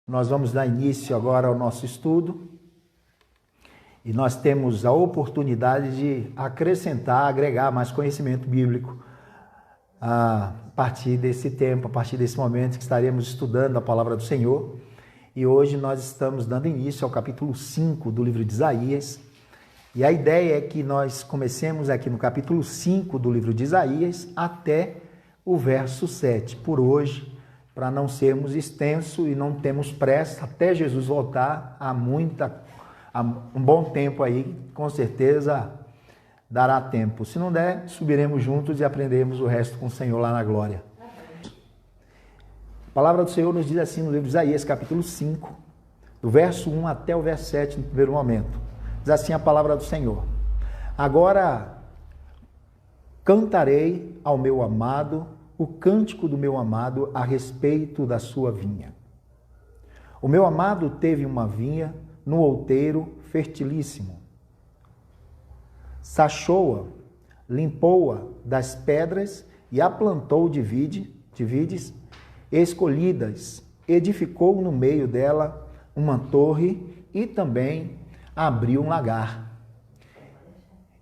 Nós vamos dar início agora ao nosso estudo e nós temos a oportunidade de acrescentar, agregar mais conhecimento bíblico a partir desse tempo, a partir desse momento que estaremos estudando a palavra do Senhor. E hoje nós estamos dando início ao capítulo 5 do livro de Isaías. E a ideia é que nós comecemos aqui no capítulo 5 do livro de Isaías até o verso 7, por hoje, para não sermos extensos e não temos pressa até Jesus voltar, há um bom tempo aí, com certeza dará tempo. Se não der, subiremos juntos e aprenderemos o resto com o Senhor lá na glória. A palavra do Senhor nos diz assim no livro de Isaías, capítulo 5, do verso 1 até o verso 7, no primeiro momento. Diz assim a palavra do Senhor: Agora cantarei ao meu amado o cântico do meu amado a respeito da sua vinha. O meu amado teve uma vinha no outeiro fertilíssimo. Sachou-a, limpou-a das pedras e a plantou de vides escolhidas. Edificou no meio dela uma torre e também abriu um lagar.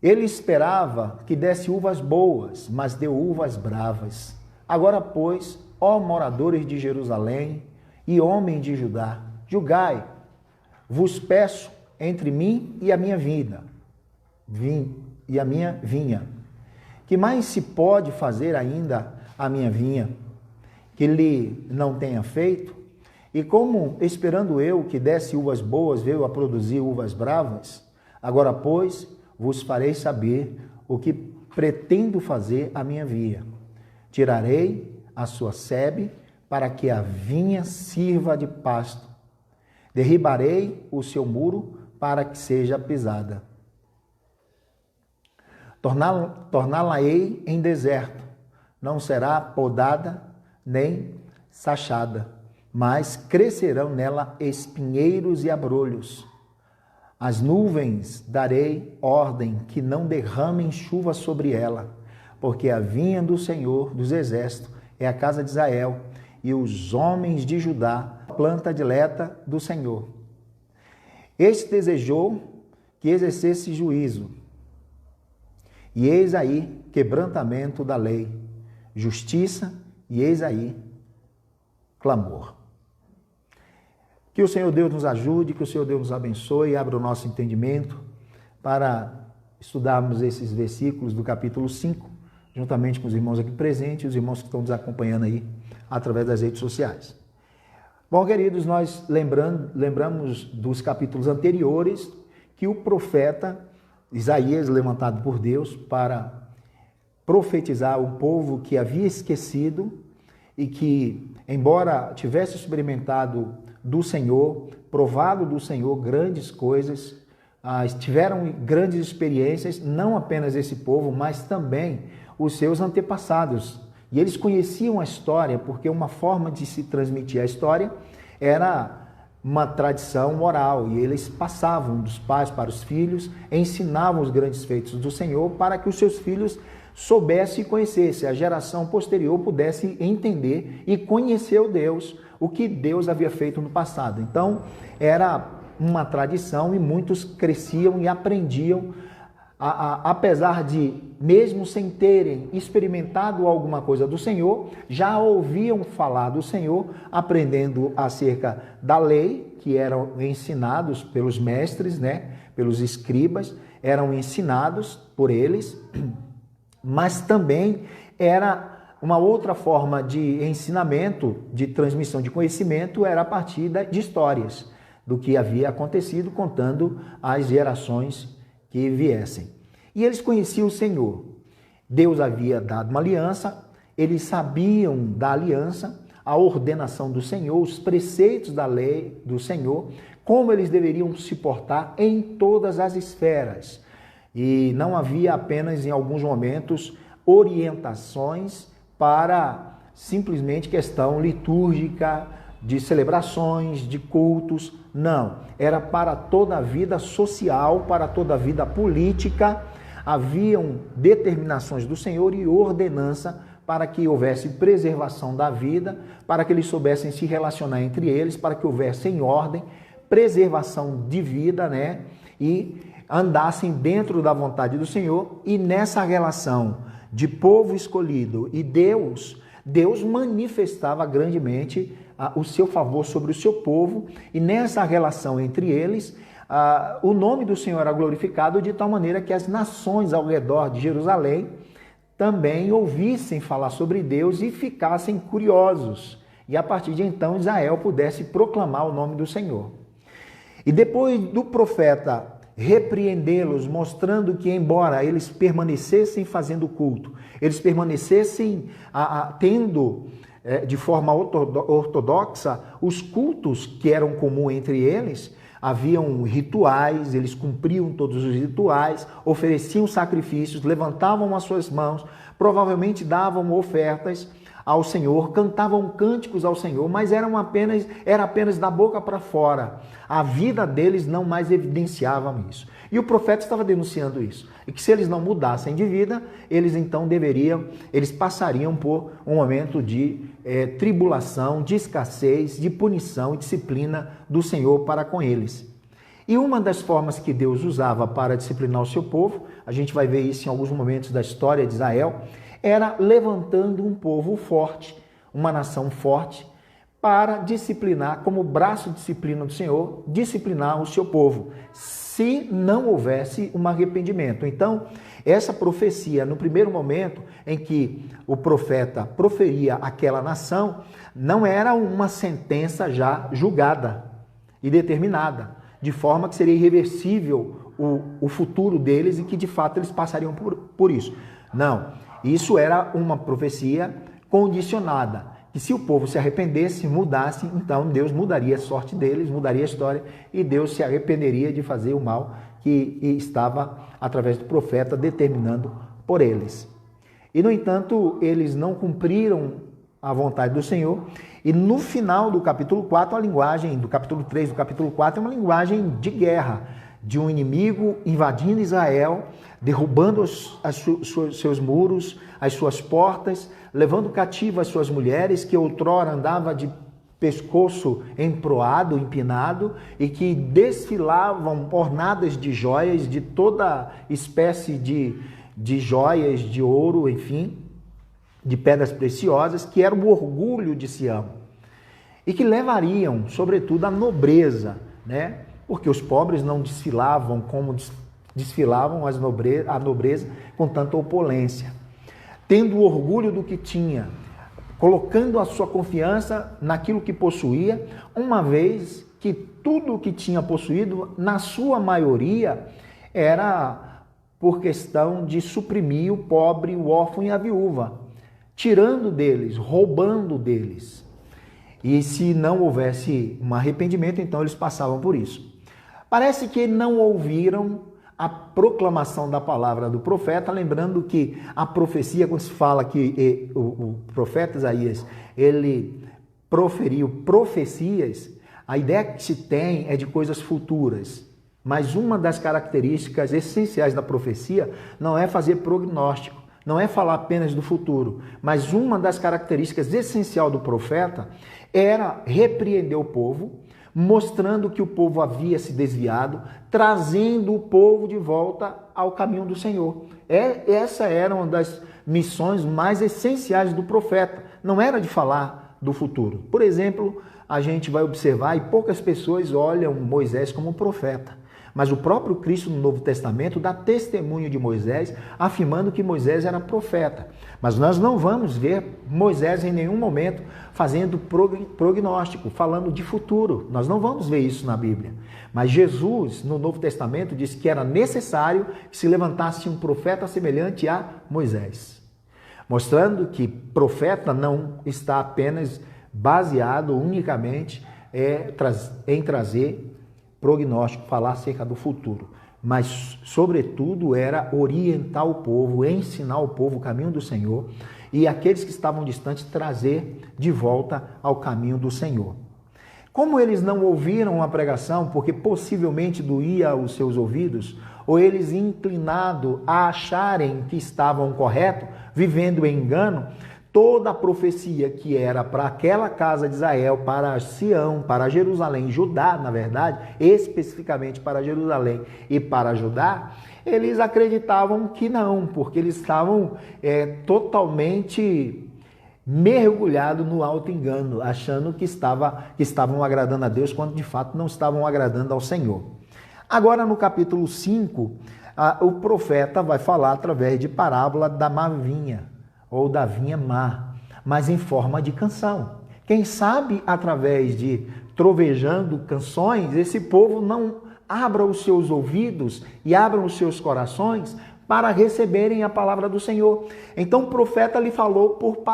Ele esperava que desse uvas boas, mas deu uvas bravas. Agora, pois, ó moradores de Jerusalém e homens de Judá, julgai, vos peço entre mim e a minha vinha. Que mais se pode fazer ainda a minha vinha, que lhe não tenha feito? E como, esperando eu que desse uvas boas, veio a produzir uvas bravas? Agora, pois, vos farei saber o que pretendo fazer a minha vinha. Tirarei a sua sebe para que a vinha sirva de pasto. Derribarei o seu muro para que seja pisada. Torná-la-ei em deserto. Não será podada nem sachada, mas crescerão nela espinheiros e abrolhos. As nuvens darei ordem que não derramem chuva sobre ela, porque a vinha do Senhor dos Exércitos é a casa de Israel, e os homens de Judá, a planta dileta do Senhor. Este desejou que exercesse juízo, e eis aí quebrantamento da lei, justiça, e eis aí clamor. Que o Senhor Deus nos ajude, que o Senhor Deus nos abençoe e abra o nosso entendimento para estudarmos esses versículos do capítulo 5, juntamente com os irmãos aqui presentes e os irmãos que estão nos acompanhando aí através das redes sociais. Bom, queridos, nós lembramos dos capítulos anteriores que o profeta Isaías, levantado por Deus para profetizar o povo que havia esquecido e que, embora tivesse experimentado do Senhor, provado do Senhor grandes coisas, tiveram grandes experiências, não apenas esse povo, mas também os seus antepassados. E eles conheciam a história, porque uma forma de se transmitir a história era uma tradição oral, e eles passavam dos pais para os filhos, ensinavam os grandes feitos do Senhor para que os seus filhos soubessem e conhecessem, a geração posterior pudesse entender e conhecer o Deus, o que Deus havia feito no passado. Então, era uma tradição e muitos cresciam e aprendiam, apesar de, mesmo sem terem experimentado alguma coisa do Senhor, já ouviam falar do Senhor, aprendendo acerca da lei, que eram ensinados pelos mestres, pelos escribas, eram ensinados por eles, mas também era uma outra forma de ensinamento, de transmissão de conhecimento, era a partir de histórias, do que havia acontecido, contando às gerações que viessem. E eles conheciam o Senhor. Deus havia dado uma aliança, eles sabiam da aliança, a ordenação do Senhor, os preceitos da lei do Senhor, como eles deveriam se portar em todas as esferas. E não havia apenas, em alguns momentos, orientações para simplesmente questão litúrgica, de celebrações, de cultos. Não, era para toda a vida social, para toda a vida política. Haviam determinações do Senhor e ordenança para que houvesse preservação da vida, para que eles soubessem se relacionar entre eles, para que houvesse em ordem, preservação de vida, né? E andassem dentro da vontade do Senhor. E nessa relação de povo escolhido e Deus manifestava grandemente o seu favor sobre o seu povo, e nessa relação entre eles, o nome do Senhor era glorificado de tal maneira que as nações ao redor de Jerusalém também ouvissem falar sobre Deus e ficassem curiosos, e a partir de então Israel pudesse proclamar o nome do Senhor. E depois do profeta repreendê-los, mostrando que, embora eles permanecessem fazendo culto, eles permanecessem tendo de forma ortodoxa os cultos que eram comuns entre eles, haviam rituais, eles cumpriam todos os rituais, ofereciam sacrifícios, levantavam as suas mãos, provavelmente davam ofertas ao Senhor, cantavam cânticos ao Senhor, mas era apenas da boca para fora. A vida deles não mais evidenciava isso. E o profeta estava denunciando isso. E que se eles não mudassem de vida, eles então eles passariam por um momento de tribulação, de escassez, de punição e disciplina do Senhor para com eles. E uma das formas que Deus usava para disciplinar o seu povo, a gente vai ver isso em alguns momentos da história de Israel, era levantando um povo forte, uma nação forte, para disciplinar, como braço de disciplina do Senhor, disciplinar o seu povo, se não houvesse um arrependimento. Então, essa profecia, no primeiro momento em que o profeta proferia aquela nação, não era uma sentença já julgada e determinada, de forma que seria irreversível o futuro deles e que, de fato, eles passariam por isso. Não. Isso era uma profecia condicionada, que se o povo se arrependesse, mudasse, então Deus mudaria a sorte deles, mudaria a história, e Deus se arrependeria de fazer o mal que estava, através do profeta, determinando por eles. E, no entanto, eles não cumpriram a vontade do Senhor, e no final do capítulo 4, a linguagem do capítulo 3 do capítulo 4 é uma linguagem de guerra, de um inimigo invadindo Israel, derrubando seus muros, as suas portas, levando cativo as suas mulheres, que outrora andava de pescoço emproado, empinado, e que desfilavam ornadas de joias, de toda espécie de joias, de ouro, enfim, de pedras preciosas, que era o orgulho de Sião, e que levariam, sobretudo, a nobreza, né? Porque os pobres não desfilavam como desfilavam a nobreza com tanta opulência. Tendo orgulho do que tinha, colocando a sua confiança naquilo que possuía, uma vez que tudo o que tinha possuído, na sua maioria, era por questão de suprimir o pobre, o órfão e a viúva, tirando deles, roubando deles. E se não houvesse um arrependimento, então eles passavam por isso. Parece que não ouviram a proclamação da palavra do profeta, lembrando que a profecia, quando se fala que o profeta Isaías, ele proferiu profecias, a ideia que se tem é de coisas futuras. Mas uma das características essenciais da profecia não é fazer prognóstico, não é falar apenas do futuro, mas uma das características essenciais do profeta era repreender o povo, mostrando que o povo havia se desviado, trazendo o povo de volta ao caminho do Senhor. Essa era uma das missões mais essenciais do profeta, não era de falar do futuro. Por exemplo, a gente vai observar, e poucas pessoas olham Moisés como profeta, mas o próprio Cristo no Novo Testamento dá testemunho de Moisés, afirmando que Moisés era profeta. Mas nós não vamos ver Moisés em nenhum momento fazendo prognóstico, falando de futuro. Nós não vamos ver isso na Bíblia. Mas Jesus, no Novo Testamento, disse que era necessário que se levantasse um profeta semelhante a Moisés, mostrando que profeta não está apenas baseado unicamente em trazer prognóstico, falar acerca do futuro, mas, sobretudo, era orientar o povo, ensinar o povo o caminho do Senhor, e aqueles que estavam distantes trazer de volta ao caminho do Senhor. Como eles não ouviram a pregação, porque possivelmente doía aos seus ouvidos, ou eles inclinados a acharem que estavam corretos, vivendo em engano, toda a profecia que era para aquela casa de Israel, para Sião, para Jerusalém, Judá, na verdade, especificamente para Jerusalém e para Judá, eles acreditavam que não, porque eles estavam totalmente mergulhados no auto-engano, achando que estavam agradando a Deus, quando de fato não estavam agradando ao Senhor. Agora, no capítulo 5, o profeta vai falar através de parábola da má vinha, ou da vinha má, mas em forma de canção. Quem sabe, através de trovejando canções, esse povo não abra os seus ouvidos e abram os seus corações para receberem a palavra do Senhor. Então o profeta lhe falou por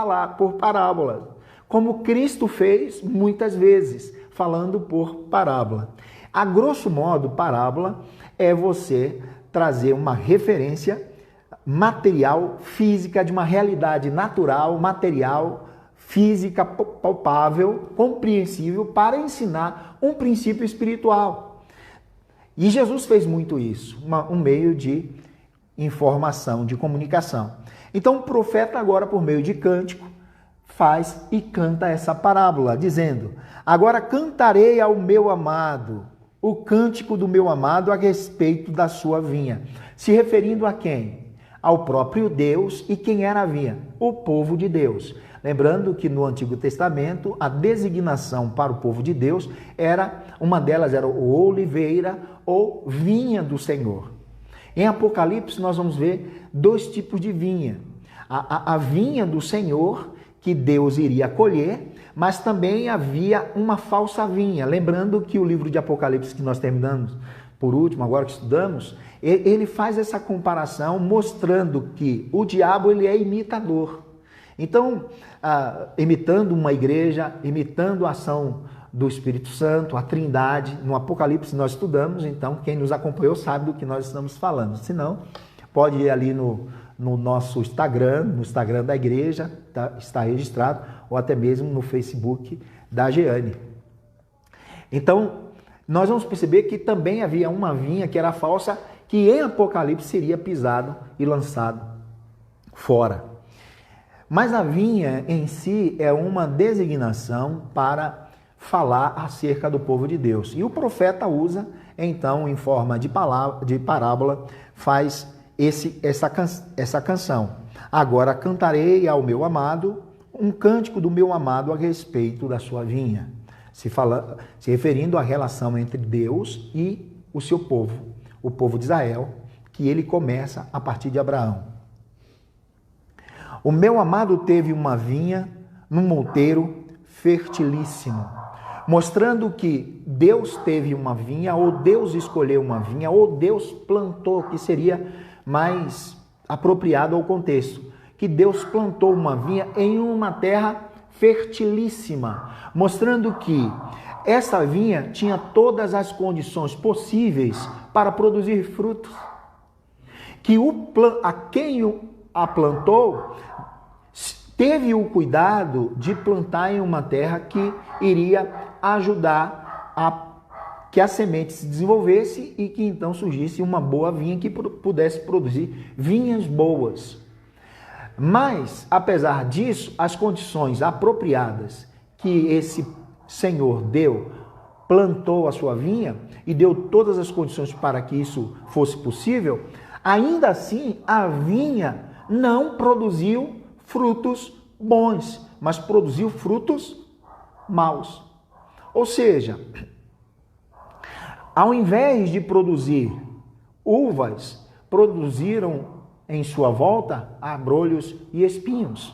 parábolas, como Cristo fez muitas vezes, falando por parábola. A grosso modo, parábola é você trazer uma referência material, física, de uma realidade natural, material, física, palpável, compreensível, para ensinar um princípio espiritual. E Jesus fez muito isso, um meio de informação, de comunicação. Então o profeta agora, por meio de cântico, faz e canta essa parábola, dizendo: agora cantarei ao meu amado o cântico do meu amado a respeito da sua vinha. Se referindo a quem? Ao próprio Deus. E quem era a vinha? O povo de Deus. Lembrando que no Antigo Testamento a designação para o povo de Deus uma delas era o oliveira ou vinha do Senhor. Em Apocalipse nós vamos ver dois tipos de vinha. A vinha do Senhor, que Deus iria colher, mas também havia uma falsa vinha. Lembrando que o livro de Apocalipse que nós terminamos por último, agora que estudamos, ele faz essa comparação mostrando que o diabo ele é imitador. Então, imitando uma igreja, imitando a ação do Espírito Santo, a Trindade, no Apocalipse nós estudamos, então quem nos acompanhou sabe do que nós estamos falando. Se não, pode ir ali no nosso Instagram, no Instagram da igreja, está registrado, ou até mesmo no Facebook da Jeane. Então, nós vamos perceber que também havia uma vinha que era falsa, que em Apocalipse seria pisado e lançado fora. Mas a vinha em si é uma designação para falar acerca do povo de Deus. E o profeta usa, então, em forma de parábola, faz essa canção. Agora cantarei ao meu amado um cântico do meu amado a respeito da sua vinha. Se referindo à relação entre Deus e o seu povo, o povo de Israel, que ele começa a partir de Abraão. O meu amado teve uma vinha num monteiro fertilíssimo, mostrando que Deus teve uma vinha, ou Deus escolheu uma vinha, ou Deus plantou, que seria mais apropriado ao contexto, que Deus plantou uma vinha em uma terra fertilíssima, mostrando que essa vinha tinha todas as condições possíveis para produzir frutos, que a quem a plantou teve o cuidado de plantar em uma terra que iria ajudar a que a semente se desenvolvesse e que então surgisse uma boa vinha que pudesse produzir vinhas boas. Mas, apesar disso, as condições apropriadas que esse Senhor deu, plantou a sua vinha e deu todas as condições para que isso fosse possível, ainda assim a vinha não produziu frutos bons, mas produziu frutos maus. Ou seja, ao invés de produzir uvas, produziram em sua volta abrolhos e espinhos.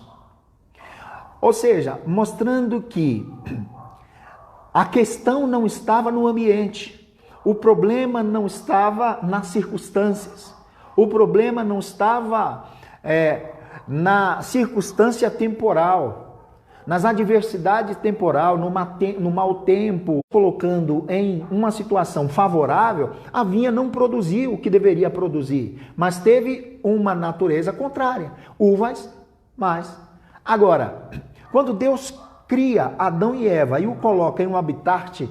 Ou seja, mostrando que a questão não estava no ambiente, o problema não estava nas circunstâncias, o problema não estava na circunstância temporal, nas adversidades temporal, no mau tempo, colocando em uma situação favorável, a vinha não produziu o que deveria produzir, mas teve uma natureza contrária, uvas mais. Agora, quando Deus cria Adão e Eva e o coloca em um habitat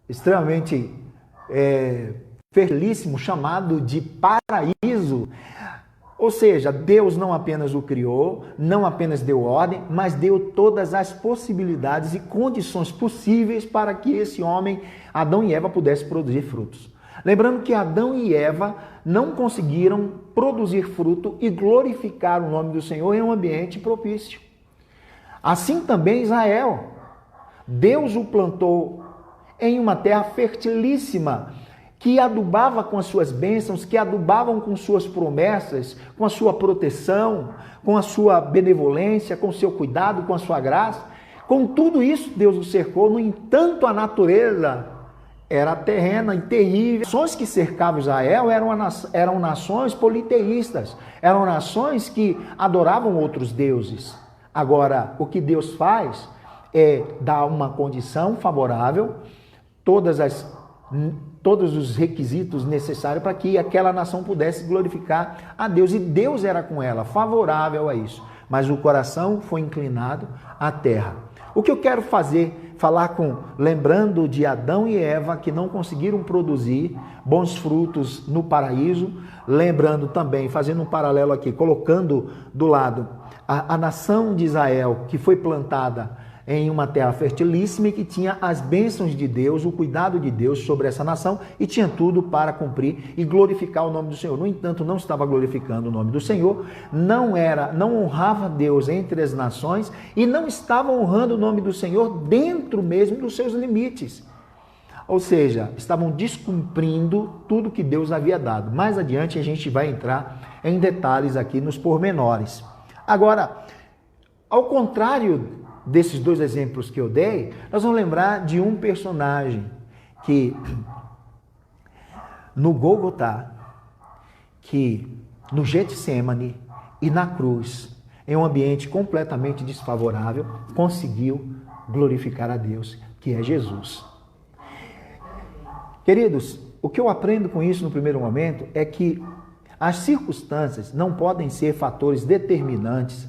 extremamente fertilíssimo, chamado de paraíso, Ou seja, Deus não apenas o criou, não apenas deu ordem, mas deu todas as possibilidades e condições possíveis para que esse homem, Adão e Eva, pudesse produzir frutos. Lembrando que Adão e Eva não conseguiram produzir fruto e glorificar o nome do Senhor em um ambiente propício. Assim também Israel. Deus o plantou em uma terra fertilíssima, que adubava com as suas bênçãos, que adubavam com suas promessas, com a sua proteção, com a sua benevolência, com o seu cuidado, com a sua graça. Com tudo isso, Deus o cercou. No entanto, a natureza era terrena e terrível. As nações que cercavam Israel eram nações politeístas, eram nações que adoravam outros deuses. Agora, o que Deus faz é dar uma condição favorável, todos os requisitos necessários para que aquela nação pudesse glorificar a Deus. E Deus era com ela, favorável a isso. Mas o coração foi inclinado à terra. O que eu quero falar lembrando de Adão e Eva, que não conseguiram produzir bons frutos no paraíso, lembrando também, fazendo um paralelo aqui, colocando do lado a nação de Israel, que foi plantada em uma terra fertilíssima e que tinha as bênçãos de Deus, o cuidado de Deus sobre essa nação e tinha tudo para cumprir e glorificar o nome do Senhor. No entanto, não estava glorificando o nome do Senhor, não honrava Deus entre as nações e não estava honrando o nome do Senhor dentro mesmo dos seus limites. Ou seja, estavam descumprindo tudo que Deus havia dado. Mais adiante a gente vai entrar em detalhes aqui nos pormenores. Agora, ao contrário desses dois exemplos que eu dei, nós vamos lembrar de um personagem que no Gólgota, que no Getsêmani e na cruz, em um ambiente completamente desfavorável, conseguiu glorificar a Deus, que é Jesus. Queridos, o que eu aprendo com isso no primeiro momento é que as circunstâncias não podem ser fatores determinantes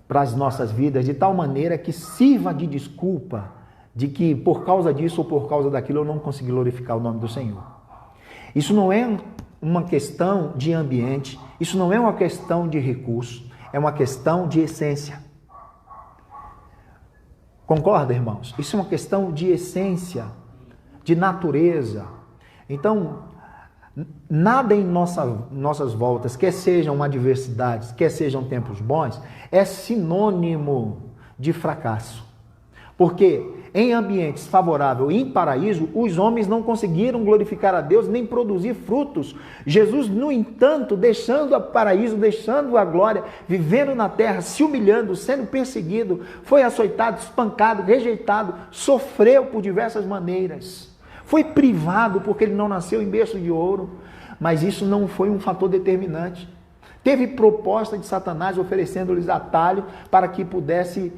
para as nossas vidas, de tal maneira que sirva de desculpa de que por causa disso ou por causa daquilo eu não consegui glorificar o nome do Senhor. Isso não é uma questão de ambiente, isso não é uma questão de recurso, é uma questão de essência. Concorda, irmãos? Isso é uma questão de essência, de natureza. Então, nada em nossas voltas, quer sejam adversidades, quer sejam tempos bons, é sinônimo de fracasso. Porque em ambientes favoráveis, em paraíso, os homens não conseguiram glorificar a Deus nem produzir frutos. Jesus, no entanto, deixando o paraíso, deixando a glória, vivendo na terra, se humilhando, sendo perseguido, foi açoitado, espancado, rejeitado, sofreu por diversas maneiras. Foi privado porque ele não nasceu em berço de ouro, mas isso não foi um fator determinante. Teve proposta de Satanás oferecendo-lhes atalho para que pudesse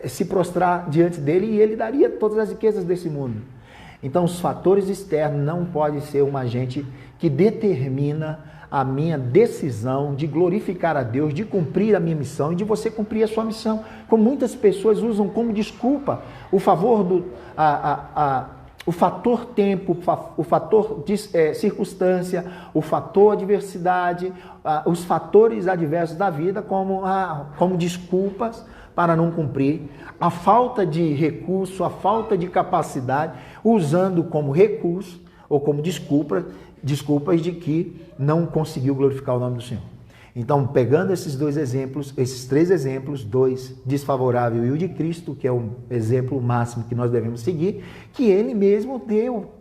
se prostrar diante dele e ele daria todas as riquezas desse mundo. Então, os fatores externos não podem ser um agente que determina a minha decisão de glorificar a Deus, de cumprir a minha missão e de você cumprir a sua missão. Como muitas pessoas usam como desculpa o favor o fator tempo, o fator circunstância, o fator adversidade, os fatores adversos da vida como desculpas para não cumprir, a falta de recurso, a falta de capacidade, usando como recurso ou como desculpas de que não conseguiu glorificar o nome do Senhor. Então, pegando esses dois exemplos, esses três exemplos, dois desfavorável e o de Cristo, que é o exemplo máximo que nós devemos seguir, que ele mesmo deu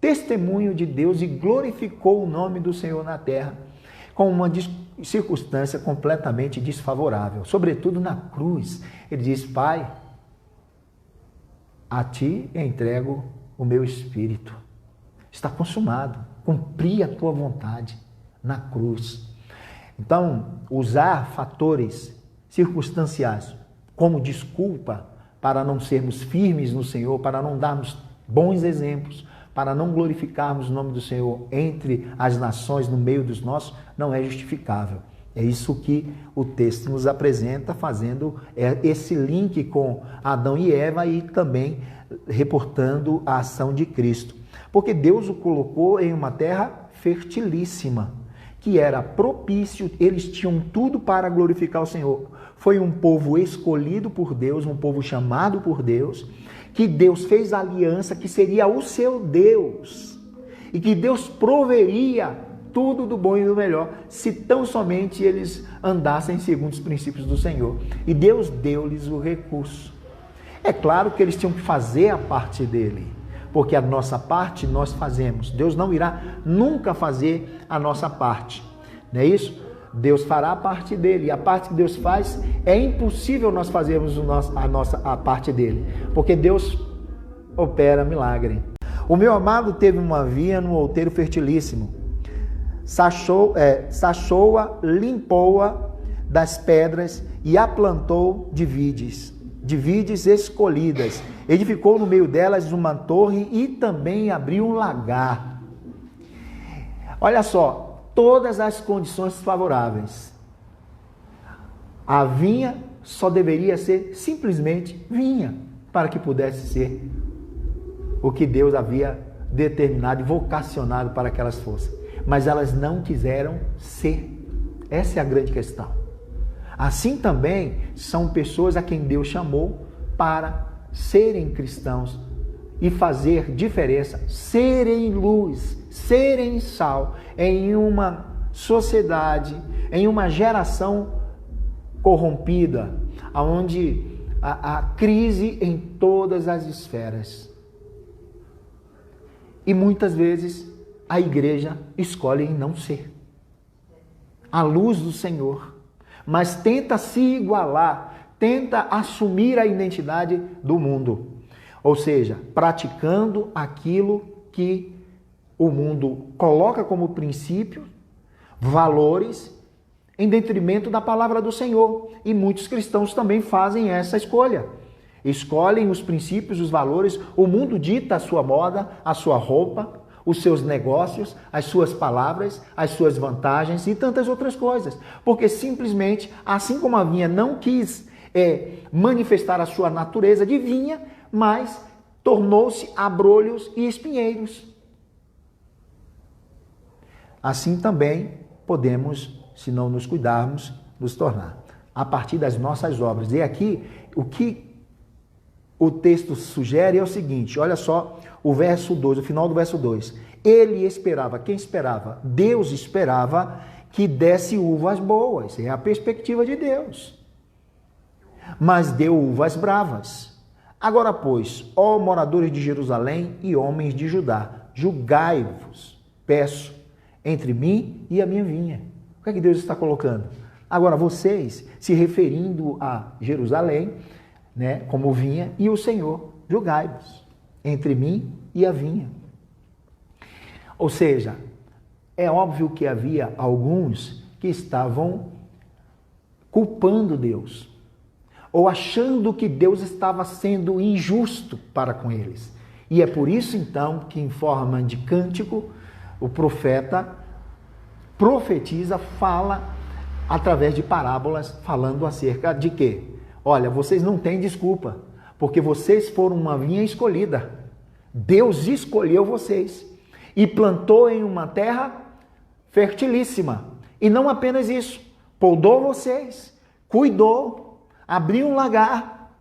testemunho de Deus e glorificou o nome do Senhor na terra, com uma circunstância completamente desfavorável, sobretudo na cruz. Ele diz: Pai, a ti entrego o meu espírito. Está consumado, cumpri a tua vontade na cruz. Então, usar fatores circunstanciais como desculpa para não sermos firmes no Senhor, para não darmos bons exemplos, para não glorificarmos o nome do Senhor entre as nações, no meio dos nossos, não é justificável. É isso que o texto nos apresenta, fazendo esse link com Adão e Eva e também reportando a ação de Cristo. Porque Deus o colocou em uma terra fertilíssima, que era propício, eles tinham tudo para glorificar o Senhor. Foi um povo escolhido por Deus, um povo chamado por Deus, que Deus fez aliança que seria o seu Deus e que Deus proveria tudo do bom e do melhor, se tão somente eles andassem segundo os princípios do Senhor. E Deus deu-lhes o recurso. É claro que eles tinham que fazer a parte dele, porque a nossa parte nós fazemos. Deus não irá nunca fazer a nossa parte, não é isso? Deus fará a parte dele, e a parte que Deus faz, é impossível nós fazermos a parte dele, porque Deus opera milagre. O meu amado teve uma vinha no outeiro fertilíssimo, sachou-a, limpou-a das pedras e a plantou de vides escolhidas, edificou no meio delas uma torre e também abriu um lagar. Olha só, todas as condições favoráveis. A vinha só deveria ser simplesmente vinha, para que pudesse ser o que Deus havia determinado e vocacionado para que elas fossem. Mas elas não quiseram ser. Essa é a grande questão. Assim também são pessoas a quem Deus chamou para serem cristãos e fazer diferença, serem luz, serem sal em uma sociedade, em uma geração corrompida, onde há crise em todas as esferas. E muitas vezes a igreja escolhe não ser a luz do Senhor, mas tenta se igualar, tenta assumir a identidade do mundo. Ou seja, praticando aquilo que o mundo coloca como princípio, valores, em detrimento da palavra do Senhor. E muitos cristãos também fazem essa escolha. Escolhem os princípios, os valores, o mundo dita a sua moda, a sua roupa, os seus negócios, as suas palavras, as suas vantagens e tantas outras coisas. Porque simplesmente, assim como a vinha não quis manifestar a sua natureza de vinha, mas tornou-se abrolhos e espinheiros. Assim também podemos, se não nos cuidarmos, nos tornar, a partir das nossas obras. E aqui, o que o texto sugere é o seguinte, olha só o verso 2, o final do verso 2. Ele esperava, quem esperava? Deus esperava que desse uvas boas, é a perspectiva de Deus. Mas deu uvas bravas. Agora, pois, ó moradores de Jerusalém e homens de Judá, julgai-vos, peço, entre mim e a minha vinha. O que é que Deus está colocando? Agora, vocês, se referindo a Jerusalém, né, como vinha, e o Senhor, julgai-vos, entre mim e a vinha. Ou seja, é óbvio que havia alguns que estavam culpando Deus, ou achando que Deus estava sendo injusto para com eles. E é por isso, então, que em forma de cântico, o profeta profetiza, fala através de parábolas, falando acerca de quê? Olha, vocês não têm desculpa, porque vocês foram uma vinha escolhida. Deus escolheu vocês e plantou em uma terra fertilíssima. E não apenas isso, podou vocês, cuidou, abriu um lagar,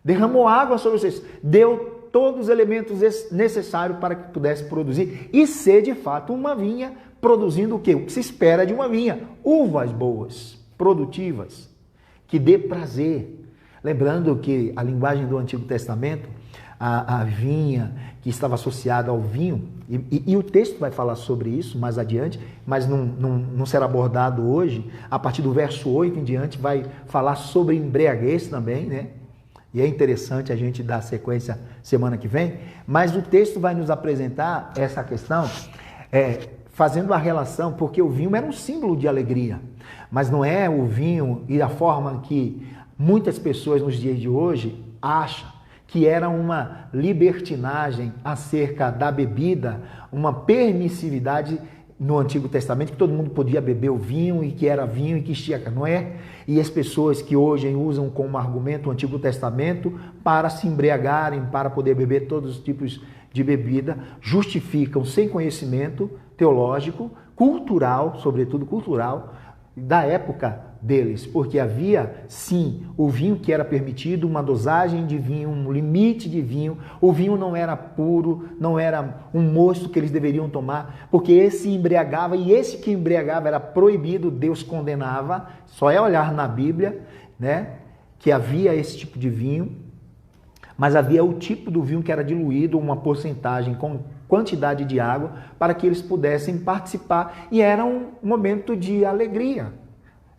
derramou água sobre vocês, deu todos os elementos necessários para que pudesse produzir e ser de fato uma vinha, produzindo o quê? O que se espera de uma vinha? Uvas boas, produtivas, que dê prazer. Lembrando que a linguagem do Antigo Testamento, a vinha que estava associada ao vinho, e o texto vai falar sobre isso mais adiante, mas não será abordado hoje. A partir do verso 8 em diante vai falar sobre embriaguez também, né? E é interessante a gente dar sequência semana que vem, mas o texto vai nos apresentar essa questão, fazendo a relação, porque o vinho era um símbolo de alegria, mas não é o vinho e a forma que muitas pessoas nos dias de hoje acham que era uma libertinagem acerca da bebida, uma permissividade no Antigo Testamento, que todo mundo podia beber o vinho e que era vinho e que estica, não é? E as pessoas que hoje usam como argumento o Antigo Testamento para se embriagarem, para poder beber todos os tipos de bebida, justificam sem conhecimento teológico cultural, sobretudo cultural, da época deles, porque havia sim o vinho que era permitido, uma dosagem de vinho, um limite de vinho. O vinho não era puro, não era um mosto que eles deveriam tomar, porque esse embriagava, e esse que embriagava era proibido, Deus condenava. Só é olhar na Bíblia, né, que havia esse tipo de vinho, mas havia o tipo do vinho que era diluído, uma porcentagem com quantidade de água, para que eles pudessem participar, e era um momento de alegria,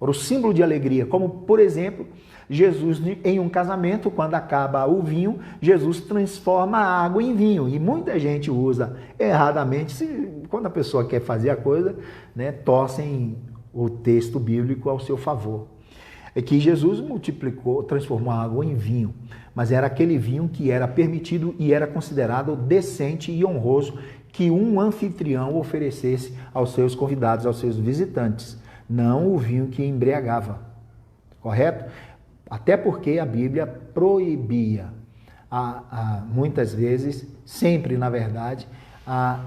era o símbolo de alegria, como por exemplo, Jesus em um casamento, quando acaba o vinho, Jesus transforma a água em vinho, e muita gente usa erradamente, quando a pessoa quer fazer a coisa, né, torcem o texto bíblico ao seu favor. É que Jesus multiplicou, transformou a água em vinho, mas era aquele vinho que era permitido e era considerado decente e honroso que um anfitrião oferecesse aos seus convidados, aos seus visitantes, não o vinho que embriagava, correto? Até porque a Bíblia proibia, muitas vezes, sempre na verdade, a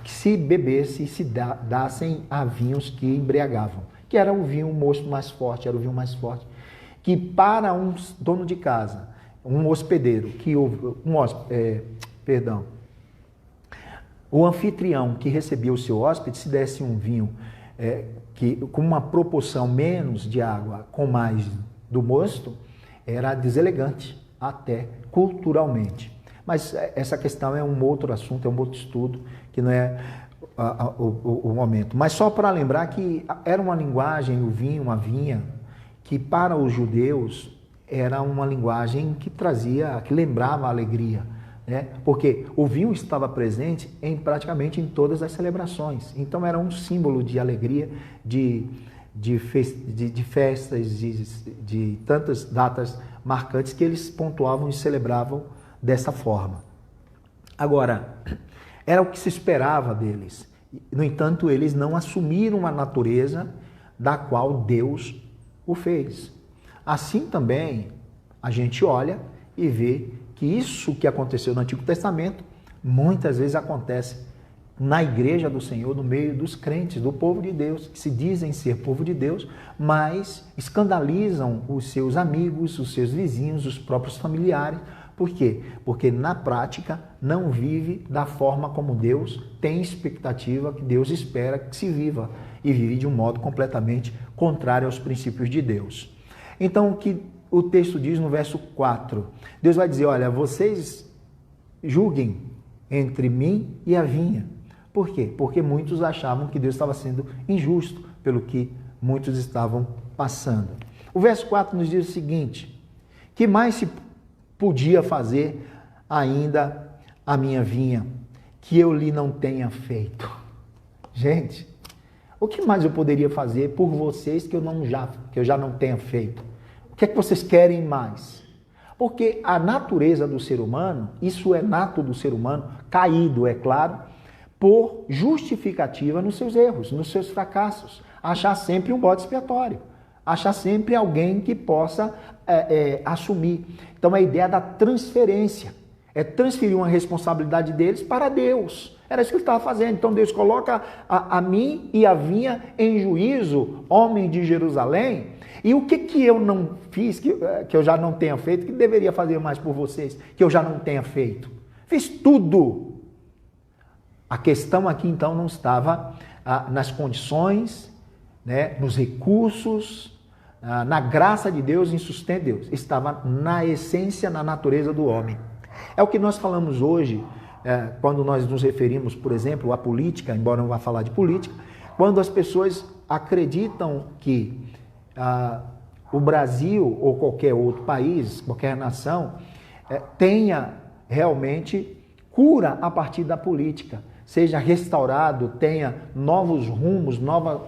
que se bebesse e se dassem a vinhos que embriagavam, que era o vinho mosto mais forte, era o vinho mais forte, que para um dono de casa, um hospedeiro, o anfitrião que recebia o seu hóspede, se desse um vinho com uma proporção menos de água, com mais do mosto, era deselegante, até culturalmente. Mas essa questão é um outro assunto, é um outro estudo, que não é o momento. Mas só para lembrar que era uma linguagem, o vinho, a vinha, que para os judeus era uma linguagem que trazia, que lembrava a alegria, né? Porque o vinho estava presente praticamente em todas as celebrações. Então era um símbolo de alegria, de festas, de tantas datas marcantes que eles pontuavam e celebravam dessa forma. Agora, era o que se esperava deles. No entanto, eles não assumiram a natureza da qual Deus o fez. Assim também, a gente olha e vê que isso que aconteceu no Antigo Testamento, muitas vezes acontece na igreja do Senhor, no meio dos crentes, do povo de Deus, que se dizem ser povo de Deus, mas escandalizam os seus amigos, os seus vizinhos, os próprios familiares. Por quê? Porque na prática não vive da forma como Deus tem expectativa, que Deus espera que se viva, e vive de um modo completamente contrário aos princípios de Deus. Então, o que o texto diz no verso 4, Deus vai dizer, olha, vocês julguem entre mim e a vinha. Por quê? Porque muitos achavam que Deus estava sendo injusto pelo que muitos estavam passando. O verso 4 nos diz o seguinte, que mais se podia fazer ainda a minha vinha, que eu lhe não tenha feito? Gente, o que mais eu poderia fazer por vocês que eu já não tenha feito? O que é que vocês querem mais? Porque a natureza do ser humano, isso é nato do ser humano, caído, é claro, por justificativa nos seus erros, nos seus fracassos. Achar sempre um bode expiatório. Achar sempre alguém que possa assumir. Então, a ideia da transferência é transferir uma responsabilidade deles para Deus. Era isso que ele estava fazendo. Então, Deus coloca a mim e a vinha em juízo, homem de Jerusalém. E o que eu não fiz, que eu já não tenha feito, que deveria fazer mais por vocês, que eu já não tenha feito? Fiz tudo. A questão aqui, então, não estava nas condições, né, nos recursos, na graça de Deus, em sustento de Deus. Estava na essência, na natureza do homem. É o que nós falamos hoje, quando nós nos referimos, por exemplo, à política, embora não vá falar de política, quando as pessoas acreditam que o Brasil ou qualquer outro país, qualquer nação, tenha realmente cura a partir da política, seja restaurado, tenha novos rumos, nova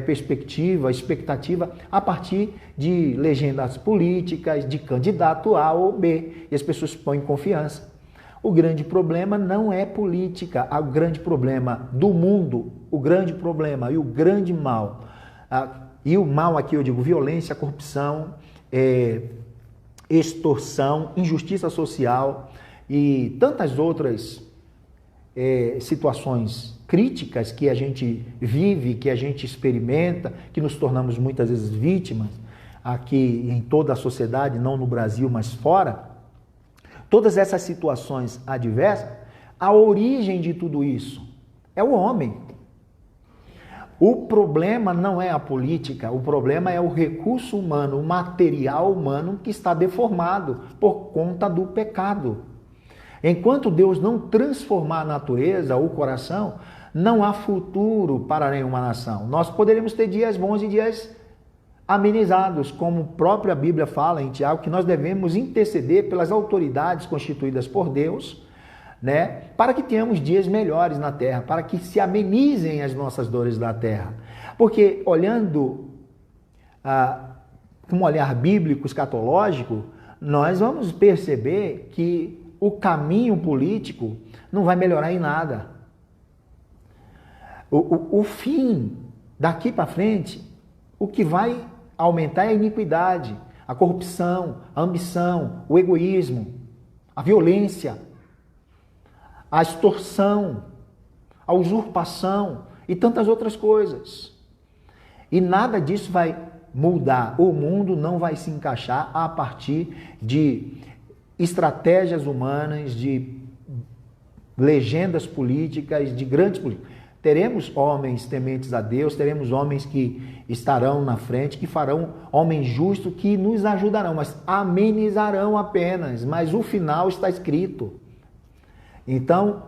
perspectiva, expectativa a partir de legendas políticas, de candidato A ou B, e as pessoas põem confiança. O grande problema não é política, o grande problema do mundo, o grande problema e o grande mal, e o mal aqui eu digo violência, corrupção, extorsão, injustiça social e tantas outras situações críticas que a gente vive, que a gente experimenta, que nos tornamos muitas vezes vítimas, aqui em toda a sociedade, não no Brasil, mas fora, todas essas situações adversas, a origem de tudo isso é o homem. O problema não é a política, o problema é o recurso humano, o material humano que está deformado por conta do pecado. Enquanto Deus não transformar a natureza, o coração, não há futuro para nenhuma nação. Nós poderemos ter dias bons e dias amenizados, como a própria Bíblia fala em Tiago, que nós devemos interceder pelas autoridades constituídas por Deus, né, para que tenhamos dias melhores na terra, para que se amenizem as nossas dores da terra. Porque olhando com um olhar bíblico, escatológico, nós vamos perceber que o caminho político não vai melhorar em nada. O fim, daqui para frente, o que vai aumentar é a iniquidade, a corrupção, a ambição, o egoísmo, a violência, a extorsão, a usurpação e tantas outras coisas. E nada disso vai mudar. O mundo não vai se encaixar a partir de estratégias humanas, de legendas políticas, de grandes políticos. Teremos homens tementes a Deus, teremos homens que estarão na frente, que farão homens justos, que nos ajudarão, mas amenizarão apenas. Mas o final está escrito. Então,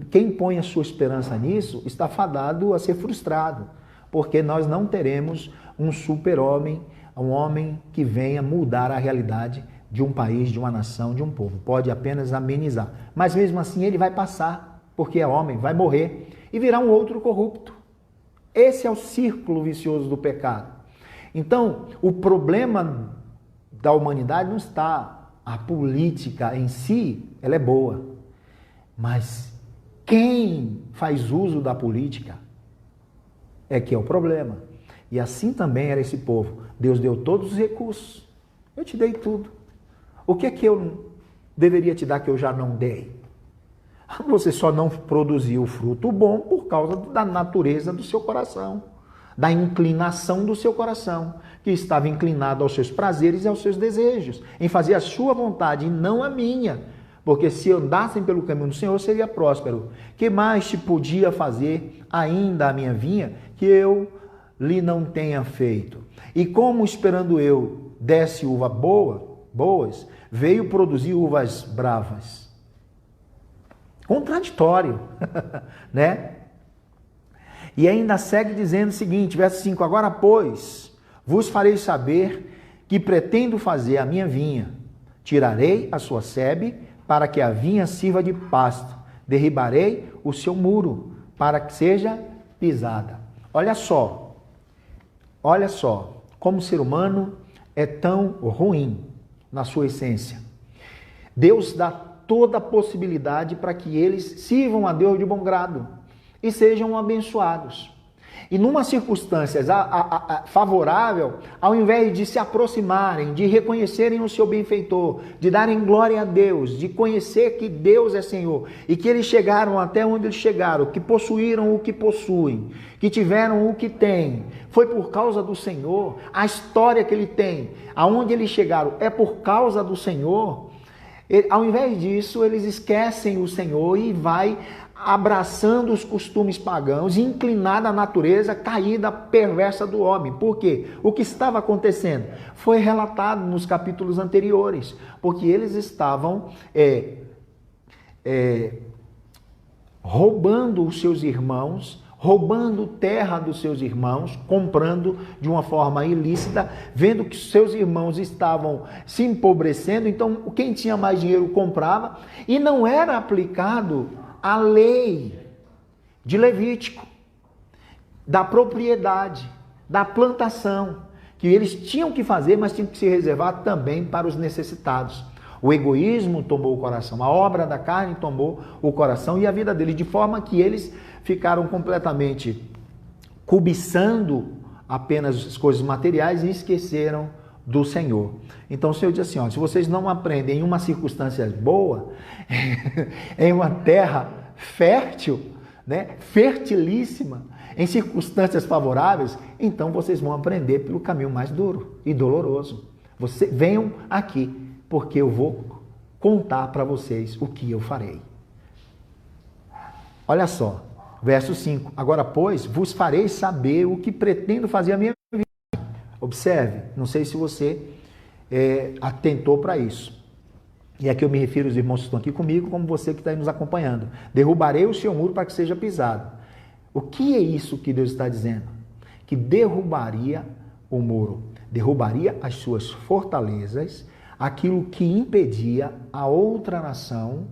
quem põe a sua esperança nisso está fadado a ser frustrado, porque nós não teremos um super-homem, um homem que venha mudar a realidade de um país, de uma nação, de um povo. Pode apenas amenizar. Mas mesmo assim ele vai passar, porque é homem, vai morrer e virá um outro corrupto. Esse é o círculo vicioso do pecado. Então, o problema da humanidade não está, a política em si, ela é boa. Mas quem faz uso da política é que é o problema. E assim também era esse povo. Deus deu todos os recursos. Eu te dei tudo. O que é que eu deveria te dar que eu já não dei? Você só não produziu fruto bom por causa da natureza do seu coração, da inclinação do seu coração, que estava inclinado aos seus prazeres e aos seus desejos, em fazer a sua vontade e não a minha. Porque se andassem pelo caminho do Senhor, seria próspero. Que mais te podia fazer ainda a minha vinha que eu lhe não tenha feito? E como esperando eu desse uva boas, veio produzir uvas bravas. Contraditório, né? E ainda segue dizendo o seguinte, verso 5, agora, pois, vos farei saber que pretendo fazer a minha vinha. Tirarei a sua sebe, para que a vinha sirva de pasto. Derribarei o seu muro, para que seja pisada. Olha só, como o ser humano é tão ruim na sua essência. Deus dá toda a possibilidade para que eles sirvam a Deus de bom grado e sejam abençoados. E numa circunstância favorável, ao invés de se aproximarem, de reconhecerem o seu benfeitor, de darem glória a Deus, de conhecer que Deus é Senhor e que eles chegaram até onde eles chegaram, que possuíram o que possuem, que tiveram o que têm, foi por causa do Senhor. A história que ele tem, aonde eles chegaram, é por causa do Senhor. Ao invés disso, eles esquecem o Senhor e vai abraçando os costumes pagãos, inclinada à natureza caída perversa do homem. Por quê? O que estava acontecendo foi relatado nos capítulos anteriores, porque eles estavam roubando os seus irmãos, roubando terra dos seus irmãos, comprando de uma forma ilícita, vendo que seus irmãos estavam se empobrecendo, então quem tinha mais dinheiro comprava, e não era aplicado a lei de Levítico, da propriedade, da plantação, que eles tinham que fazer, mas tinham que se reservar também para os necessitados. O egoísmo tomou o coração, a obra da carne tomou o coração e a vida deles, de forma que eles ficaram completamente cobiçando apenas as coisas materiais e esqueceram do Senhor. Então o Senhor diz assim, se vocês não aprendem em uma circunstância boa, em uma terra fértil, né? Fertilíssima, em circunstâncias favoráveis, então vocês vão aprender pelo caminho mais duro e doloroso. Venham aqui, porque eu vou contar para vocês o que eu farei. Olha só, verso 5. Agora, pois, vos farei saber o que pretendo fazer a minha vida. Observe, não sei se você atentou para isso. E aqui eu me refiro aos irmãos que estão aqui comigo, como você que está aí nos acompanhando. Derrubarei o seu muro para que seja pisado. O que é isso que Deus está dizendo? Que derrubaria o muro, derrubaria as suas fortalezas, aquilo que impedia a outra nação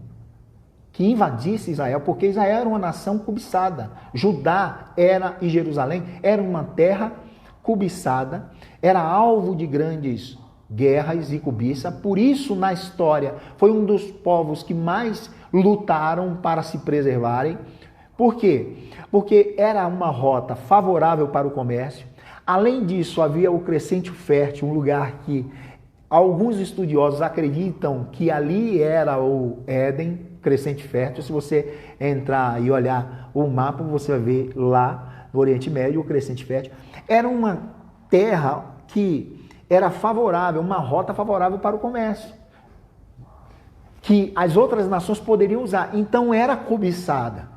que invadisse Israel, porque Israel era uma nação cobiçada. Judá e Jerusalém era uma terra cobiçada, era alvo de grandes guerras e cobiça. Por isso, na história, foi um dos povos que mais lutaram para se preservarem. Por quê? Porque era uma rota favorável para o comércio. Além disso, havia o Crescente Fértil, um lugar que alguns estudiosos acreditam que ali era o Éden, Crescente Fértil. Se você entrar e olhar o mapa, você vai ver lá no Oriente Médio o Crescente Fértil. Era uma terra que era favorável, uma rota favorável para o comércio, que as outras nações poderiam usar. Então era cobiçada.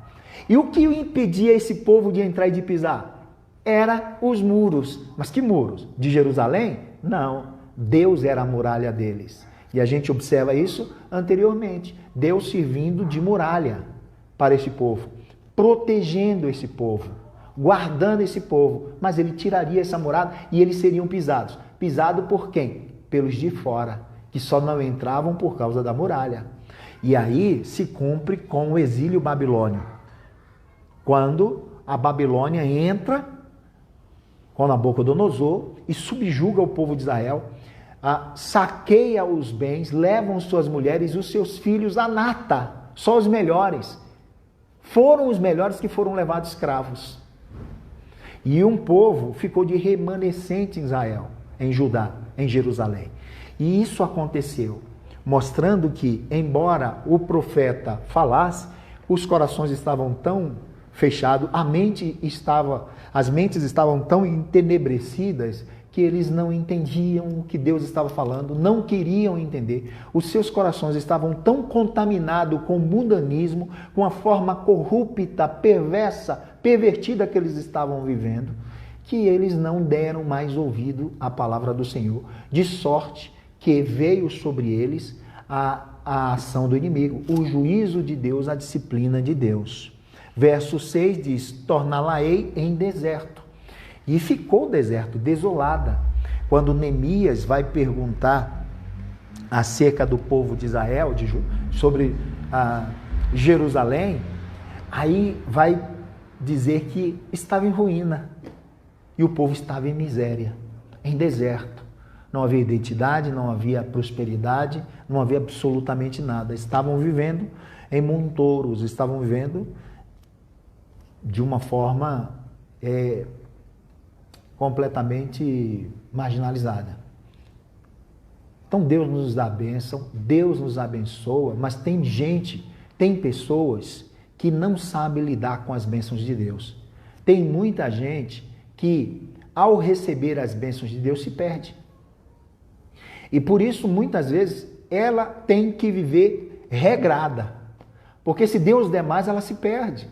E o que impedia esse povo de entrar e de pisar? Era os muros. Mas que muros? De Jerusalém? Não. Deus era a muralha deles. E a gente observa isso anteriormente. Deus servindo de muralha para esse povo, protegendo esse povo, guardando esse povo. Mas ele tiraria essa muralha e eles seriam pisados. Pisado por quem? Pelos de fora, que só não entravam por causa da muralha. E aí se cumpre com o exílio babilônio. Quando a Babilônia entra com Nabucodonosor e subjuga o povo de Israel, saqueia os bens, levam suas mulheres e os seus filhos à nata, só os melhores. Foram os melhores que foram levados escravos. E um povo ficou de remanescente em Israel, em Judá, em Jerusalém. E isso aconteceu, mostrando que, embora o profeta falasse, os corações estavam tão fechados, as mentes estavam tão entenebrecidas que eles não entendiam o que Deus estava falando, não queriam entender. Os seus corações estavam tão contaminados com o mundanismo, com a forma corrupta, perversa, pervertida que eles estavam vivendo, que eles não deram mais ouvido à palavra do Senhor, de sorte que veio sobre eles a ação do inimigo, o juízo de Deus, a disciplina de Deus. Verso 6 diz, torná-la-ei em deserto. E ficou deserto, desolada. Quando Neemias vai perguntar acerca do povo de Israel, sobre Jerusalém, aí vai dizer que estava em ruína. E o povo estava em miséria, em deserto. Não havia identidade, não havia prosperidade, não havia absolutamente nada. Estavam vivendo em montouros, estavam vivendo de uma forma completamente marginalizada. Então Deus nos dá a bênção, Deus nos abençoa, mas tem gente, tem pessoas que não sabem lidar com as bênçãos de Deus. Tem muita gente que, ao receber as bênçãos de Deus, se perde. E por isso, muitas vezes, ela tem que viver regrada. Porque se Deus der mais, ela se perde.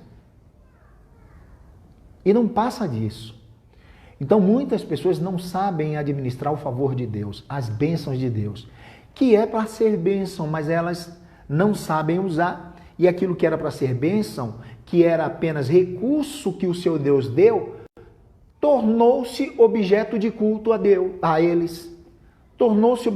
E não passa disso. Então, muitas pessoas não sabem administrar o favor de Deus, as bênçãos de Deus, que é para ser bênção, mas elas não sabem usar. E aquilo que era para ser bênção, que era apenas recurso que o seu Deus deu, tornou-se objeto de culto a eles. Tornou-se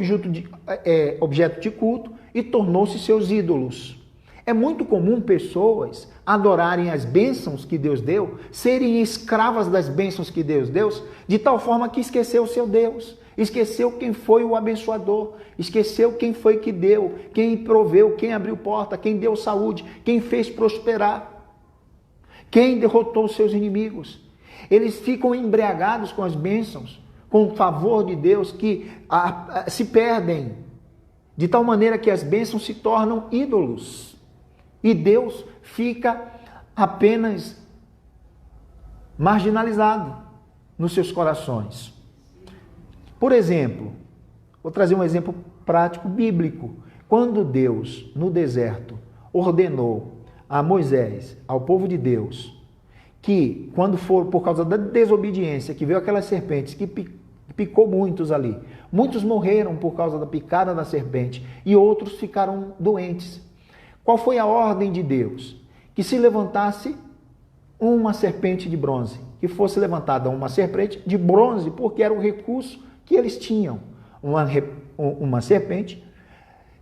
objeto de culto e tornou-se seus ídolos. É muito comum pessoas adorarem as bênçãos que Deus deu, serem escravas das bênçãos que Deus deu, de tal forma que esqueceu o seu Deus, esqueceu quem foi o abençoador, esqueceu quem foi que deu, quem proveu, quem abriu porta, quem deu saúde, quem fez prosperar, quem derrotou os seus inimigos. Eles ficam embriagados com as bênçãos, com o favor de Deus, que se perdem, de tal maneira que as bênçãos se tornam ídolos. E Deus fica apenas marginalizado nos seus corações. Por exemplo, vou trazer um exemplo prático bíblico. Quando Deus, no deserto, ordenou a Moisés, ao povo de Deus, que quando for por causa da desobediência, que veio aquelas serpentes que picou muitos ali, muitos morreram por causa da picada da serpente e outros ficaram doentes. Qual foi a ordem de Deus? Que se levantasse uma serpente de bronze, que fosse levantada uma serpente de bronze, porque era o recurso que eles tinham. Uma serpente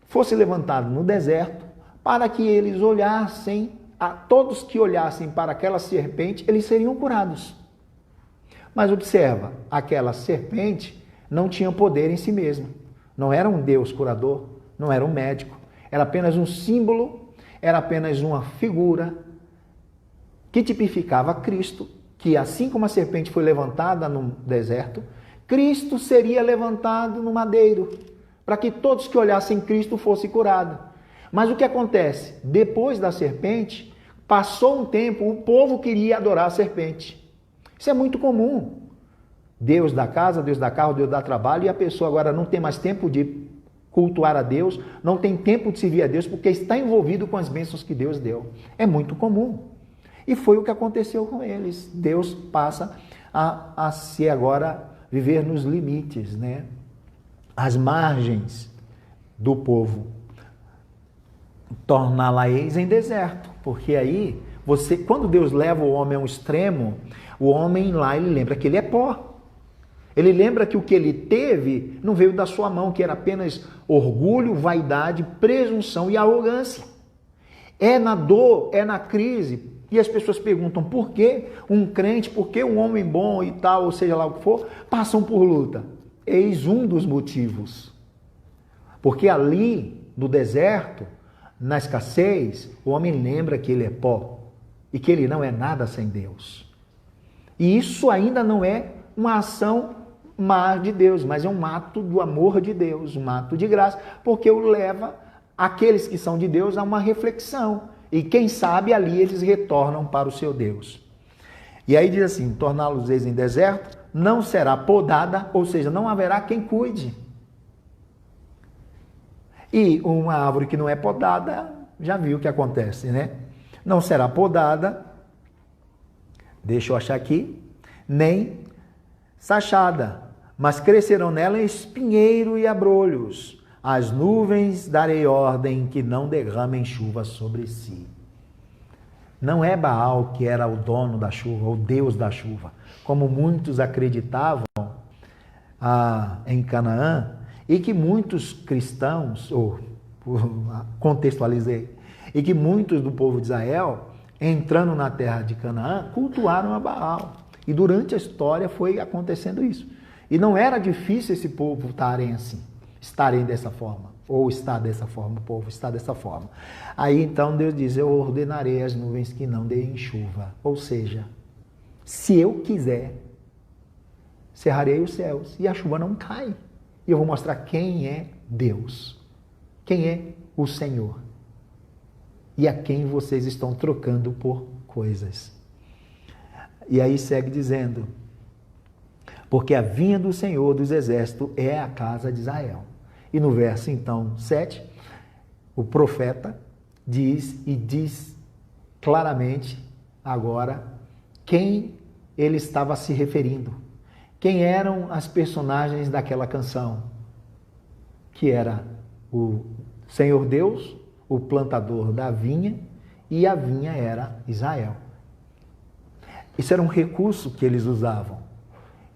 fosse levantada no deserto, para que eles olhassem, a todos que olhassem para aquela serpente, eles seriam curados. Mas observa, aquela serpente não tinha poder em si mesma. Não era um Deus curador, não era um médico. Era apenas um símbolo, era apenas uma figura que tipificava Cristo, que assim como a serpente foi levantada no deserto, Cristo seria levantado no madeiro, para que todos que olhassem Cristo fossem curados. Mas o que acontece? Depois da serpente, passou um tempo, o povo queria adorar a serpente. Isso é muito comum. Deus dá casa, Deus dá carro, Deus dá trabalho, e a pessoa agora não tem mais tempo de cultuar a Deus, não tem tempo de servir a Deus, porque está envolvido com as bênçãos que Deus deu. É muito comum. E foi o que aconteceu com eles. Deus passa a se agora viver nos limites, né? As margens do povo. Torná-la-eis em deserto, porque aí, quando Deus leva o homem a um extremo, o homem lá, ele lembra que ele é pó. Ele lembra que o que ele teve não veio da sua mão, que era apenas orgulho, vaidade, presunção e arrogância. É na dor, é na crise. E as pessoas perguntam por que um crente, por que um homem bom e tal, ou seja lá o que for, passam por luta. Eis um dos motivos. Porque ali, no deserto, na escassez, o homem lembra que ele é pó e que ele não é nada sem Deus. E isso ainda não é uma ação má de Deus, mas é um ato do amor de Deus, um ato de graça, porque o leva aqueles que são de Deus a uma reflexão. E quem sabe ali eles retornam para o seu Deus. E aí diz assim, torná-los-eis em deserto, não será podada, ou seja, não haverá quem cuide. E uma árvore que não é podada, já viu o que acontece, né? Não será podada, deixa eu achar aqui, nem sachada, mas crescerão nela espinheiro e abrolhos. As nuvens darei ordem que não derramem chuva sobre si. Não é Baal que era o dono da chuva, o Deus da chuva, como muitos acreditavam em Canaã, e que muitos cristãos, contextualizei, e que muitos do povo de Israel, entrando na terra de Canaã, cultuaram a Baal. E durante a história foi acontecendo isso. E não era difícil esse povo estarem dessa forma, ou estar dessa forma, o povo está dessa forma. Aí então Deus diz, eu ordenarei as nuvens que não deem chuva. Ou seja, se eu quiser, cerrarei os céus e a chuva não cai. E eu vou mostrar quem é Deus, quem é o Senhor e a quem vocês estão trocando por coisas. E aí segue dizendo, porque a vinha do Senhor dos Exércitos é a casa de Israel. E no verso então 7, o profeta diz claramente agora quem ele estava se referindo. Quem eram as personagens daquela canção? Que era o Senhor Deus, o plantador da vinha, e a vinha era Israel. Isso era um recurso que eles usavam.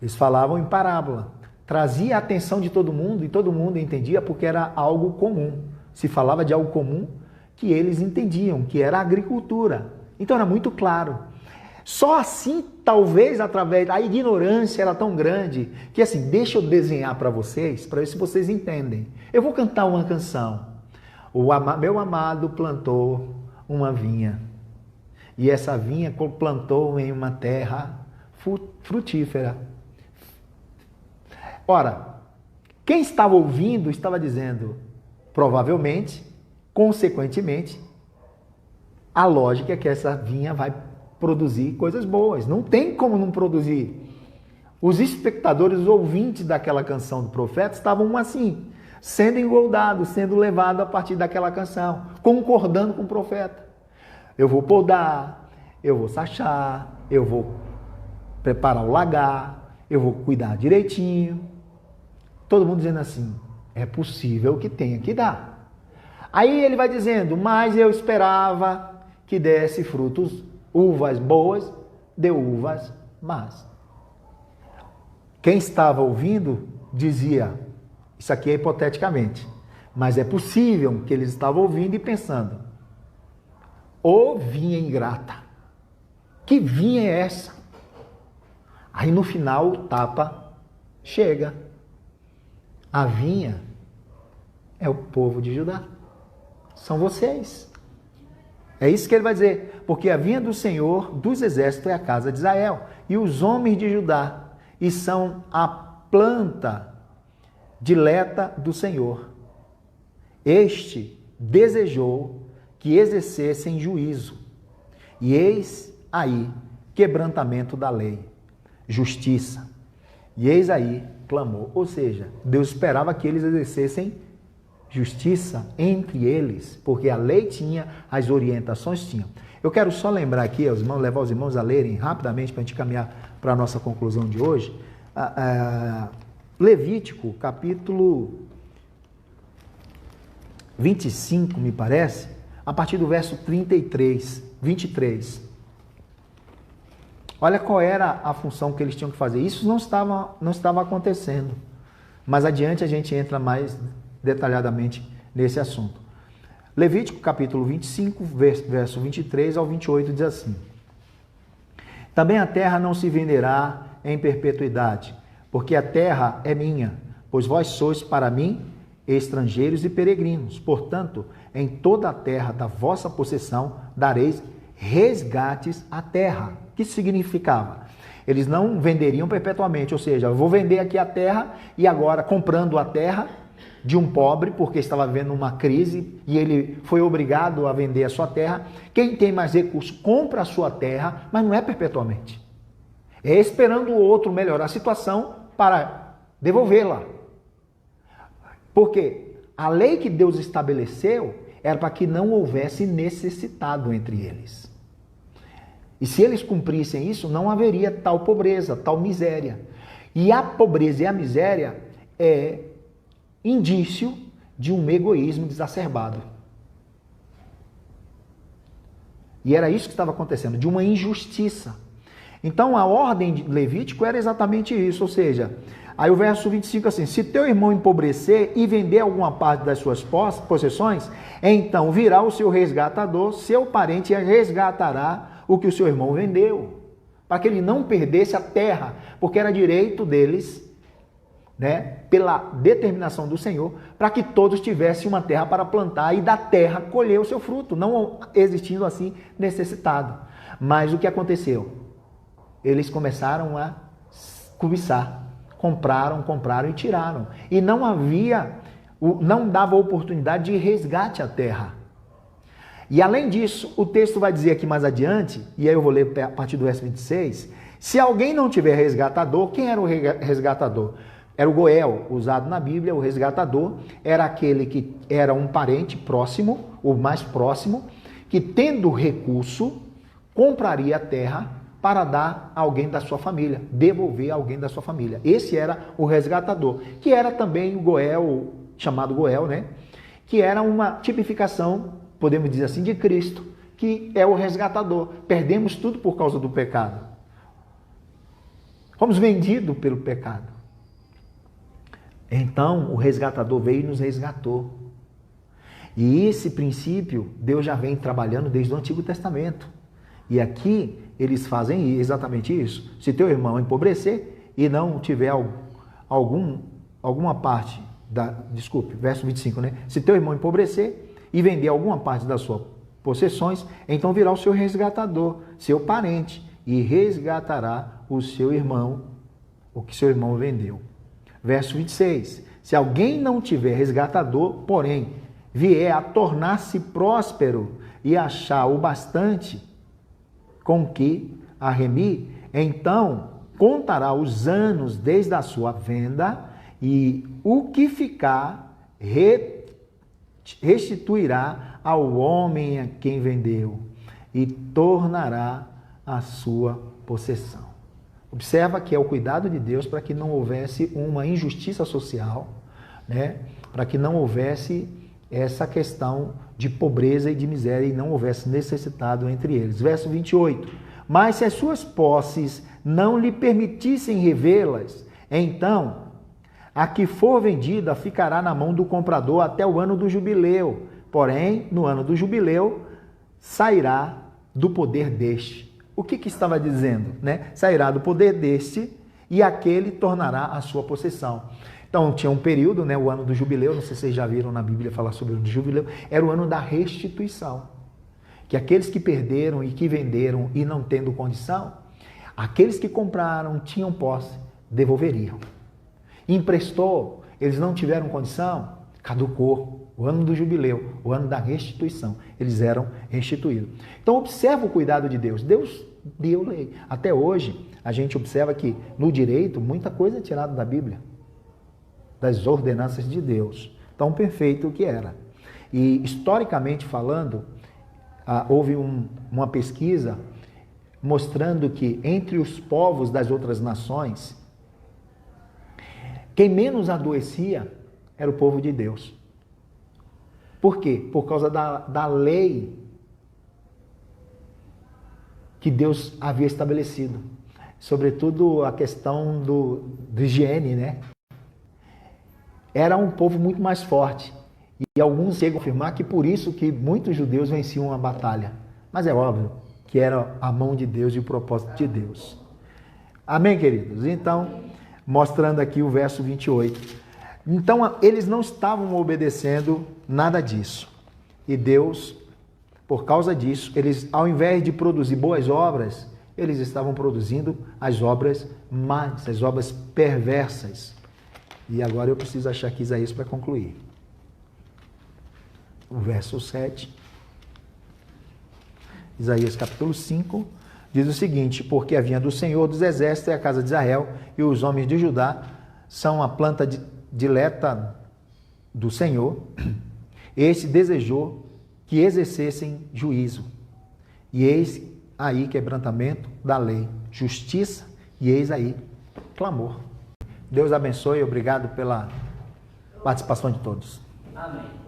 Eles falavam em parábola. Trazia a atenção de todo mundo e todo mundo entendia porque era algo comum. Se falava de algo comum que eles entendiam, que era a agricultura. Então era muito claro. Só assim, talvez através da ignorância era tão grande que assim, deixa eu desenhar para vocês, para ver se vocês entendem. Eu vou cantar uma canção. Meu amado plantou uma vinha. E essa vinha plantou em uma terra frutífera. Ora, quem estava ouvindo estava dizendo, provavelmente, consequentemente, A lógica é que essa vinha vai produzir coisas boas. Não tem como não produzir. Os espectadores, os ouvintes daquela canção do profeta estavam assim, sendo engoldados, sendo levados a partir daquela canção, concordando com o profeta. Eu vou podar, eu vou sachar, eu vou preparar o lagar, eu vou cuidar direitinho. Todo mundo dizendo assim, é possível que tenha que dar. Aí ele vai dizendo, mas eu esperava que desse frutos, uvas boas, deu uvas más. Quem estava ouvindo dizia, isso aqui é hipoteticamente, mas é possível que eles estavam ouvindo e pensando, ô vinha ingrata, que vinha é essa? Aí no final o tapa chega. A vinha é o povo de Judá. São vocês. É isso que ele vai dizer. Porque a vinha do Senhor dos exércitos é a casa de Israel. E os homens de Judá. E são a planta dileta do Senhor. Este desejou que exercessem juízo. E eis aí quebrantamento da lei. Justiça. E eis aí clamor. Ou seja, Deus esperava que eles exercessem justiça entre eles, porque a lei tinha, as orientações tinham. Eu quero só lembrar aqui, aos irmãos, levar os irmãos a lerem rapidamente para a gente caminhar para a nossa conclusão de hoje. Levítico, capítulo 25, me parece, a partir do verso 23. Olha qual era a função que eles tinham que fazer. Isso não estava acontecendo. Mas adiante a gente entra mais detalhadamente nesse assunto. Levítico capítulo 25, verso 23 ao 28 diz assim: Também a terra não se venderá em perpetuidade, porque a terra é minha, pois vós sois para mim estrangeiros e peregrinos. Portanto, em toda a terra da vossa possessão dareis resgates à terra. O que significava? Eles não venderiam perpetuamente, ou seja, eu vou vender aqui a terra e agora comprando a terra de um pobre, porque estava vivendo uma crise e ele foi obrigado a vender a sua terra. Quem tem mais recursos compra a sua terra, mas não é perpetuamente. É esperando o outro melhorar a situação para devolvê-la. Porque a lei que Deus estabeleceu era para que não houvesse necessitado entre eles. E se eles cumprissem isso, não haveria tal pobreza, tal miséria. E a pobreza e a miséria é indício de um egoísmo exacerbado. E era isso que estava acontecendo, de uma injustiça. Então a ordem de Levítico era exatamente isso, ou seja, aí o verso 25 assim, se teu irmão empobrecer e vender alguma parte das suas possessões, então virá o seu resgatador, seu parente resgatará o que o seu irmão vendeu, para que ele não perdesse a terra, porque era direito deles, né, pela determinação do Senhor, para que todos tivessem uma terra para plantar e da terra colher o seu fruto, não existindo assim necessitado. Mas o que aconteceu? Eles começaram a cobiçar, compraram e tiraram. E não dava oportunidade de resgate à terra. E além disso, o texto vai dizer aqui mais adiante, e aí eu vou ler a partir do verso 26, se alguém não tiver resgatador, quem era o resgatador? Era o Goel, usado na Bíblia, o resgatador era aquele que era um parente próximo, o mais próximo, que tendo recurso, compraria a terra para dar a alguém da sua família, devolver a alguém da sua família. Esse era o resgatador, que era também o Goel, chamado Goel, né? Que era uma tipificação, podemos dizer assim, de Cristo, que é o resgatador. Perdemos tudo por causa do pecado. Fomos vendidos pelo pecado. Então, o resgatador veio e nos resgatou. E esse princípio, Deus já vem trabalhando desde o Antigo Testamento. E aqui, eles fazem exatamente isso. Se teu irmão empobrecer e não tiver alguma parte verso 25, né? Se teu irmão empobrecer e vender alguma parte das suas possessões, então virá o seu resgatador, seu parente, e resgatará o seu irmão, o que seu irmão vendeu. Verso 26, se alguém não tiver resgatador, porém, vier a tornar-se próspero e achar o bastante com que arremir, então contará os anos desde a sua venda e o que ficar restituirá ao homem a quem vendeu e tornará a sua possessão. Observa que é o cuidado de Deus para que não houvesse uma injustiça social, né? Para que não houvesse essa questão de pobreza e de miséria e não houvesse necessitado entre eles. Verso 28. Mas se as suas posses não lhe permitissem revê-las, então a que for vendida ficará na mão do comprador até o ano do jubileu. Porém, no ano do jubileu, sairá do poder deste. O que estava dizendo? Né? Sairá do poder deste e aquele tornará a sua possessão. Então, tinha um período, né, o ano do jubileu, não sei se vocês já viram na Bíblia falar sobre o ano do jubileu, era o ano da restituição. Que aqueles que perderam e que venderam e não tendo condição, aqueles que compraram, tinham posse, devolveriam. Emprestou, eles não tiveram condição, caducou. O ano do jubileu, o ano da restituição, eles eram restituídos. Então, observa o cuidado de Deus. Deus deu lei. Até hoje, a gente observa que no direito, muita coisa é tirada da Bíblia, das ordenanças de Deus. Tão perfeito que era. E, historicamente falando, houve uma pesquisa mostrando que entre os povos das outras nações, quem menos adoecia era o povo de Deus. Por quê? Por causa da lei que Deus havia estabelecido. Sobretudo a questão de higiene, né? Era um povo muito mais forte. E alguns chegam a afirmar que por isso que muitos judeus venciam a batalha. Mas é óbvio que era a mão de Deus e o propósito de Deus. Amém, queridos? Então, mostrando aqui o verso 28. Então, eles não estavam obedecendo nada disso. E Deus, por causa disso, eles, ao invés de produzir boas obras, eles estavam produzindo as obras más, as obras perversas. E agora eu preciso achar aqui Isaías para concluir. O verso 7. Isaías capítulo 5 diz o seguinte: porque a vinha do Senhor dos Exércitos é a casa de Israel, e os homens de Judá são a planta dileta do Senhor. Este desejou que exercessem juízo. E eis aí quebrantamento da lei, justiça, e eis aí clamor. Deus abençoe e obrigado pela participação de todos. Amém.